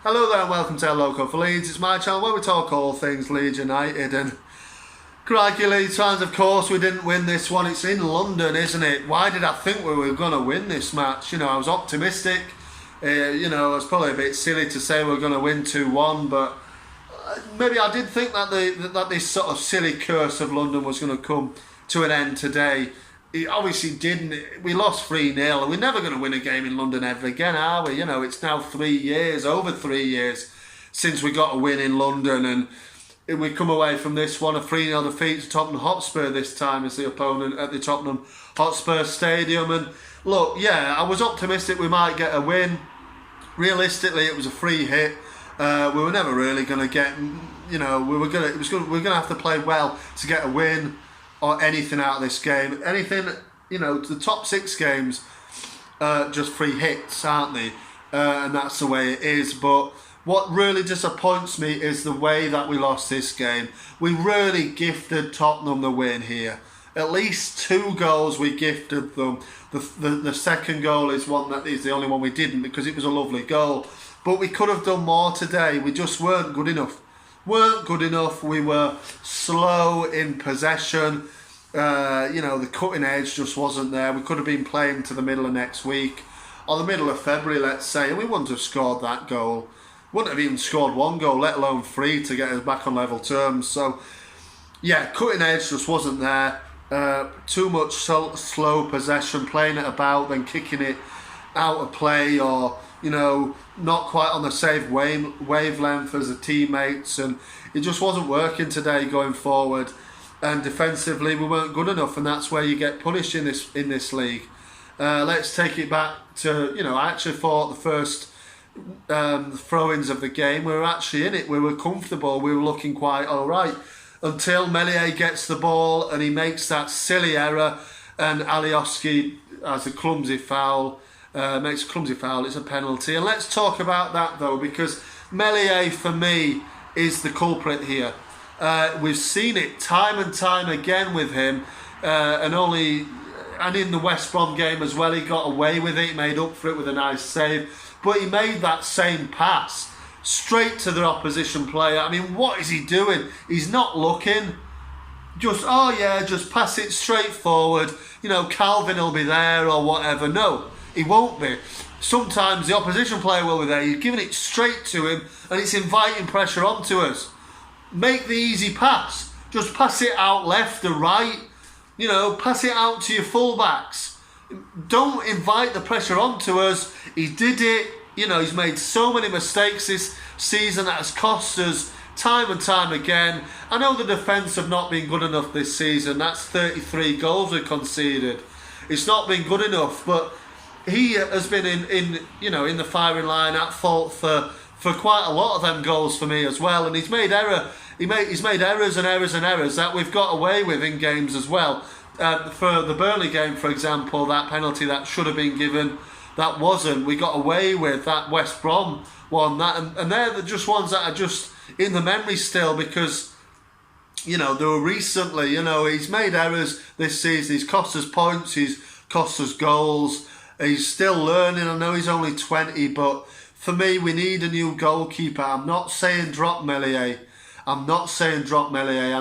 Hello there and welcome to El Loco for Leeds. It's my channel where we talk all things Leeds United, and crikey Leeds fans, of course we didn't win this one. It's in London, isn't it? Why did I think we were going to win this match? I was optimistic. It was probably a bit silly to say we were going to win 2-1, but maybe I did think that this sort of silly curse of London was going to come to an end today. It obviously didn't. We lost 3-0 and we're never going to win a game in London ever again, are we? It's now over 3 years since we got a win in London, and we come away from this one, a 3-0 defeat to Tottenham Hotspur this time as the opponent at the Tottenham Hotspur Stadium. And look, yeah, I was optimistic we might get a win. Realistically, it was a free hit. We were never really going to get, we were going to have to play well to get a win or anything out of this game. Anything, the top 6 games, just free hits, aren't they? And that's the way it is. But what really disappoints me is the way that we lost this game. We really gifted Tottenham the win here. At least 2 goals we gifted them. The second goal is one that is the only one we didn't, because it was a lovely goal. But we could have done more today. We just weren't good enough. We were slow in possession. The cutting edge just wasn't there. We could have been playing to the middle of next week, or the middle of February, let's say, and we wouldn't have scored that goal. Wouldn't have even scored 1 goal, let alone 3, to get us back on level terms. So, yeah, cutting edge just wasn't there. Too much slow possession, playing it about, then kicking it out of play, or not quite on the same wavelength as the teammates, and it just wasn't working today going forward. And defensively, we weren't good enough, and that's where you get punished in this league. Let's take it back to I actually thought the first throw-ins of the game, we were actually in it. We were comfortable. We were looking quite all right until Meslier gets the ball and he makes that silly error, and Alioski has a clumsy foul. Makes a clumsy foul. It's a penalty. And let's talk about that though, because Meslier for me is the culprit here. We've seen it time and time again with him, and in the West Brom game as well, he got away with it. He made up for it with a nice save, but he made that same pass straight to the opposition player. I mean, what is he doing? He's not looking. Just pass it straight forward. Calvin will be there or whatever. No, he won't be. Sometimes the opposition player will be there. You're giving it straight to him, and it's inviting pressure onto us. Make the easy pass. Just pass it out left or right. Pass it out to your fullbacks. Don't invite the pressure onto us. He did it. He's made so many mistakes this season that has cost us time and time again. I know the defence have not been good enough this season. That's 33 goals we conceded. It's not been good enough, but he has been in the firing line at fault for quite a lot of them goals for me as well, and he's made errors and errors that we've got away with in games as well. For the Burnley game, for example, that penalty that should have been given, that wasn't. We got away with that West Brom one, and they're just ones that are just in the memory still, because they were recently. He's made errors this season. He's cost us points. He's cost us goals. He's still learning. I know he's only 20, but for me, we need a new goalkeeper. I'm not saying drop Meslier. I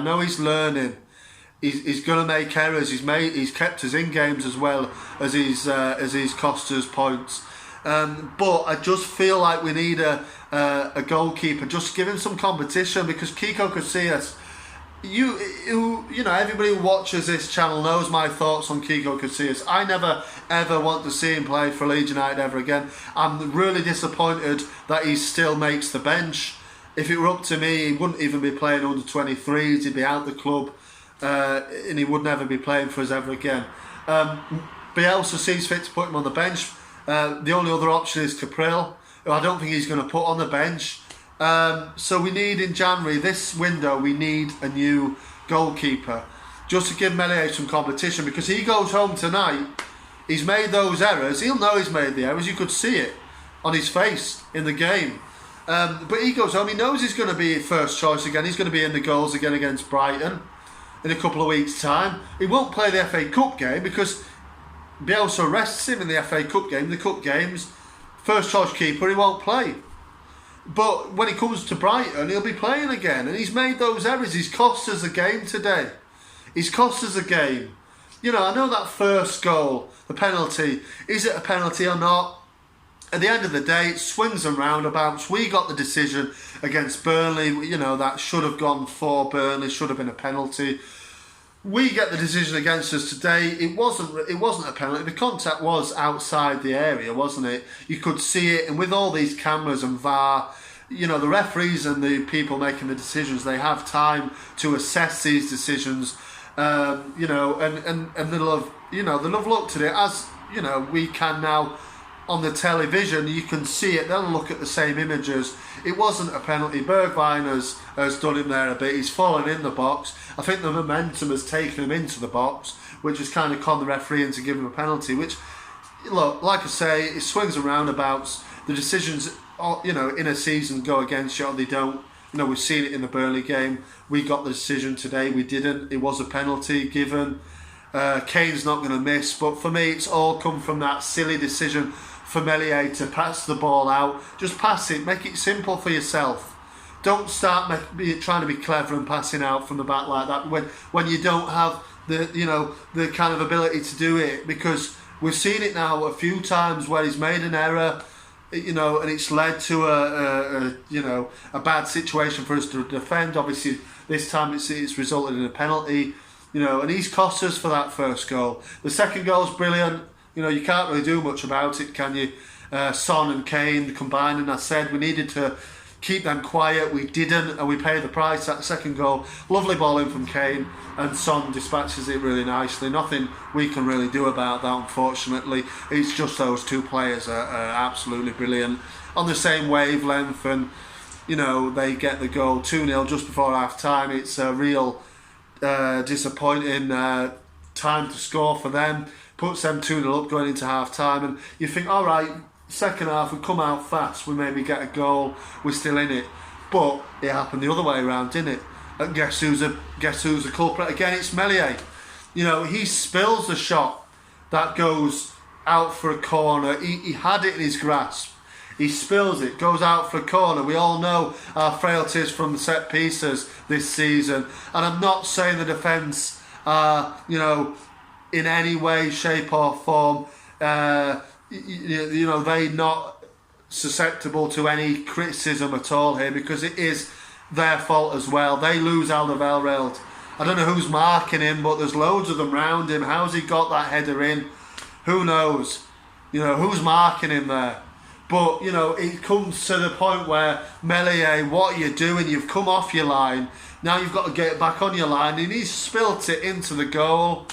know he's learning. He's going to make errors. He's kept us in games as well as he's cost us points. But I just feel like we need a goalkeeper. Just give him some competition, because Kiko Casillas, everybody who watches this channel knows my thoughts on Kiko Casillas. I never ever want to see him play for Leeds United ever again. I'm really disappointed that he still makes the bench. If it were up to me, he wouldn't even be playing under 23s. He'd be out the club, and he would never be playing for us ever again. Bielsa sees fit to put him on the bench. The only other option is Caprill, who I don't think he's going to put on the bench. So we need, in January, this window, we need a new goalkeeper, just to give Meslier some competition, because he goes home tonight, he's made those errors, he'll know he's made the errors, you could see it on his face in the game. But he goes home, he knows he's going to be first choice again, he's going to be in the goals again against Brighton in a couple of weeks' time. He won't play the FA Cup game because Bielsa rests him in the FA Cup game. The Cup games, first choice keeper, he won't play. But when he comes to Brighton, he'll be playing again. And he's made those errors. He's cost us a game today. He's cost us a game. You know, I know that first goal, the penalty, is it a penalty or not? At the end of the day, it swings and roundabouts. We got the decision against Burnley. You know, that should have gone for Burnley, should have been a penalty. We get the decision against us today. It wasn't a penalty. The contact was outside the area, wasn't it? You could see it, and with all these cameras and VAR, you know, the referees and the people making the decisions, they have time to assess these decisions. You know, and they'll have looked at it as, you know, we can now on the television. You can see it. They'll look at the same images. It wasn't a penalty. Bergwijn has done him there a bit. He's fallen in the box. I think the momentum has taken him into the box, which has kind of conned the referee into giving him a penalty. Which, look, like I say, it swings and roundabouts. The decisions, you know, in a season go against you or they don't. You know, we've seen it in the Burnley game. We got the decision today. We didn't. It was a penalty given. Kane's not going to miss. But for me, it's all come from that silly decision for Meslier to pass the ball out. Just pass it. Make it simple for yourself. Don't start trying to be clever and passing out from the back like that when you don't have the kind of ability to do it. Because we've seen it now a few times where he's made an error, you know, and it's led to a bad situation for us to defend. Obviously, this time it's resulted in a penalty, you know, and he's cost us for that first goal. The second goal's brilliant. You know, you can't really do much about it, can you? Son and Kane combined, and I said we needed to keep them quiet. We didn't, and we paid the price. That second goal, lovely ball in from Kane, and Son dispatches it really nicely. Nothing we can really do about that, unfortunately. It's just those two players are absolutely brilliant, on the same wavelength, and you know, they get the goal 2-0 just before half time. It's a real disappointing time to score for them. Puts them 2-0 up going into half time, and you think, all right, second half we come out fast, we maybe get a goal, we're still in it. But it happened the other way around, didn't it? And guess who's the culprit again? It's Meslier. You know, he spills the shot that goes out for a corner. He had it in his grasp. He spills it, goes out for a corner. We all know our frailties from the set pieces this season, and I'm not saying the defence you know, in any way, shape or form, you know, they're not susceptible to any criticism at all here, because it is their fault as well. They lose Alderweireld. I don't know who's marking him, but there's loads of them round him. How's he got that header in? Who knows? You know, who's marking him there? But, you know, it comes to the point where, Meslier, what are you doing? You've come off your line. Now you've got to get back on your line. And he's spilt it into the goal.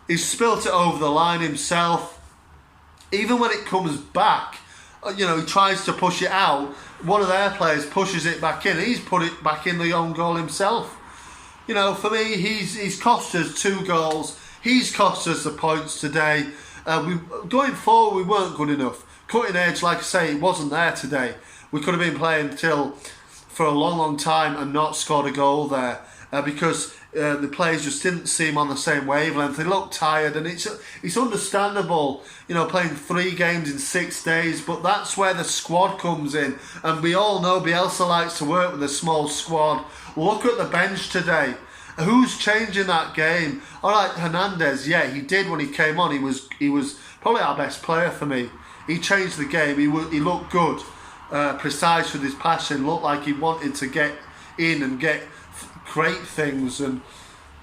He's spilt it over the line himself. Even when it comes back, you know, he tries to push it out. One of their players pushes it back in. He's put it back in the own goal himself. You know, for me, he's cost us 2 goals. He's cost us the points today. Going forward, we weren't good enough. Cutting edge, like I say, it wasn't there today. We could have been playing for a long, long time and not scored a goal there because the players just didn't seem on the same wavelength. They looked tired, and it's understandable, you know, playing 3 games in 6 days, but that's where the squad comes in. And we all know Bielsa likes to work with a small squad. Look at the bench today. Who's changing that game? All right, Hernandez, yeah, he did when he came on. He was probably our best player for me. He changed the game. He looked good, precise with his passing. Looked like he wanted to get in and create things, and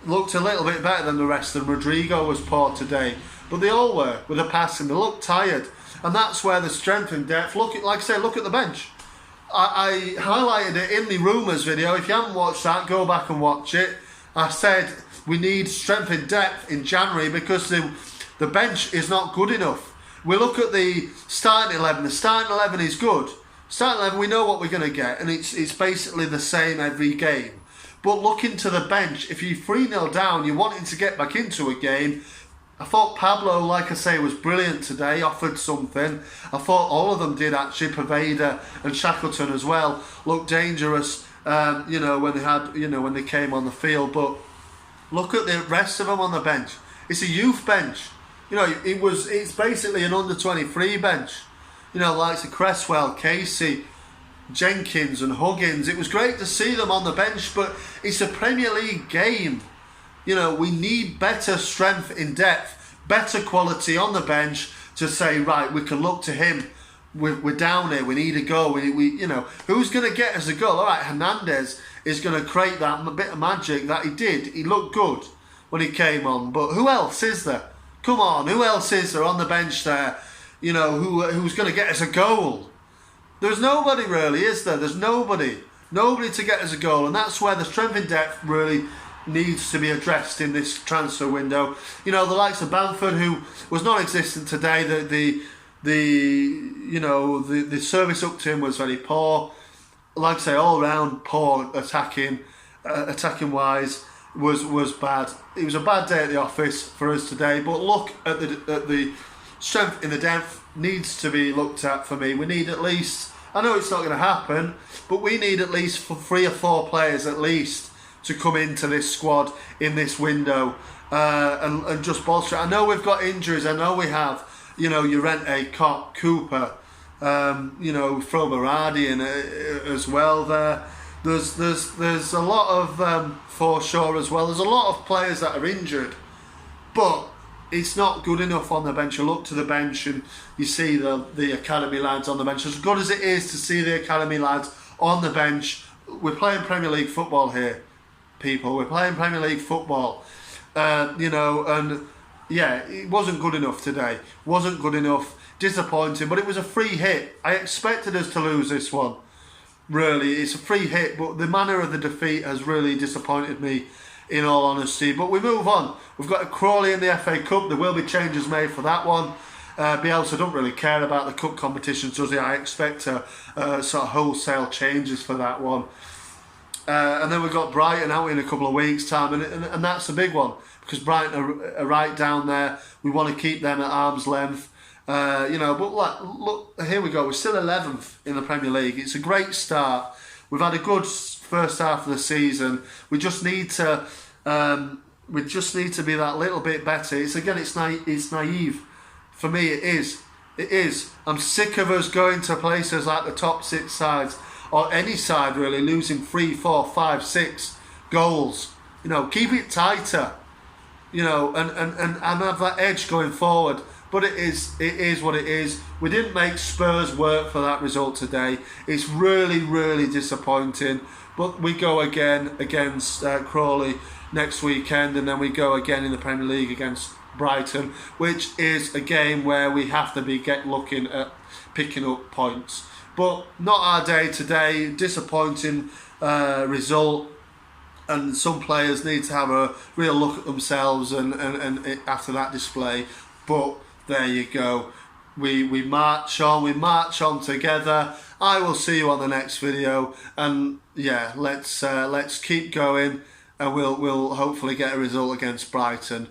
looked a little bit better than the rest. And Rodrigo was poor today, but they all were with the passing. They looked tired, and that's where the strength and depth. Look at the bench. I highlighted it in the rumours video. If you haven't watched that, go back and watch it. I said we need strength and depth in January because the bench is not good enough. We look at the starting 11. The starting 11 is good. Starting 11, we know what we're going to get, and it's basically the same every game. But looking to the bench, if you're 3-0 down, you're wanting to get back into a game. I thought Pablo, like I say, was brilliant today, offered something. I thought all of them did actually. Poveda and Shackleton as well looked dangerous, you know, when they came on the field. But look at the rest of them on the bench. It's a youth bench. You know, it's basically an under-23 bench. You know, like Cresswell, Casey, Jenkins and Huggins. It was great to see them on the bench, but it's a Premier League game. You know, we need better strength in depth, better quality on the bench to say, right, we can look to him. We're down here. We need a goal. We you know, who's going to get us a goal? All right, Hernandez is going to create that bit of magic that he did. He looked good when he came on, but who else is there? Come on, who else is there on the bench there? You know, who's going to get us a goal? There's nobody really, is there? There's nobody to get us a goal, and that's where the strength in depth really needs to be addressed in this transfer window. You know, the likes of Bamford, who was non-existent today, the service up to him was very poor. Like I say, all round poor attacking wise was bad. It was a bad day at the office for us today. But look at the strength in the depth needs to be looked at for me. We need at least, I know it's not going to happen, but we need at least for 3 or 4 players at least to come into this squad in this window and just bolster it. I know we've got injuries. I know we have. You know, Llorente, Cooper, you know, throw Berardi in as well there. There's a lot of foreshore as well. There's a lot of players that are injured, but it's not good enough on the bench. You look to the bench and you see the academy lads on the bench. As good as it is to see the academy lads on the bench, we're playing Premier League football here, people. We're playing Premier League football, you know, and yeah, it wasn't good enough today. Wasn't good enough. Disappointing, but it was a free hit. I expected us to lose this one. Really, it's a free hit, but the manner of the defeat has really disappointed me, in all honesty. But we move on. We've got a Crawley in the FA Cup. There will be changes made for that one. Bielsa don't really care about the cup competitions, does he? I expect sort of wholesale changes for that one. And then we've got Brighton out in a couple of weeks' time, and that's a big one, because Brighton are right down there. We want to keep them at arm's length. You know, but look, here we go. We're still 11th in the Premier League. It's a great start. We've had a good first half of the season. We just need to be that little bit better. It's naive. For me, it is. I'm sick of us going to places like the top 6 sides, or any side really, losing 3, 4, 5, 6 goals. You know, keep it tighter. You know, and have that edge going forward. But it is what it is. We didn't make Spurs work for that result today. It's really, really disappointing. But we go again against Crawley next weekend, and then we go again in the Premier League against Brighton, which is a game where we have to be looking at picking up points. But not our day today. Disappointing result. And some players need to have a real look at themselves and after that display. But there you go. We march on together. I will see you on the next video, and yeah, let's keep going, and we'll hopefully get a result against Brighton.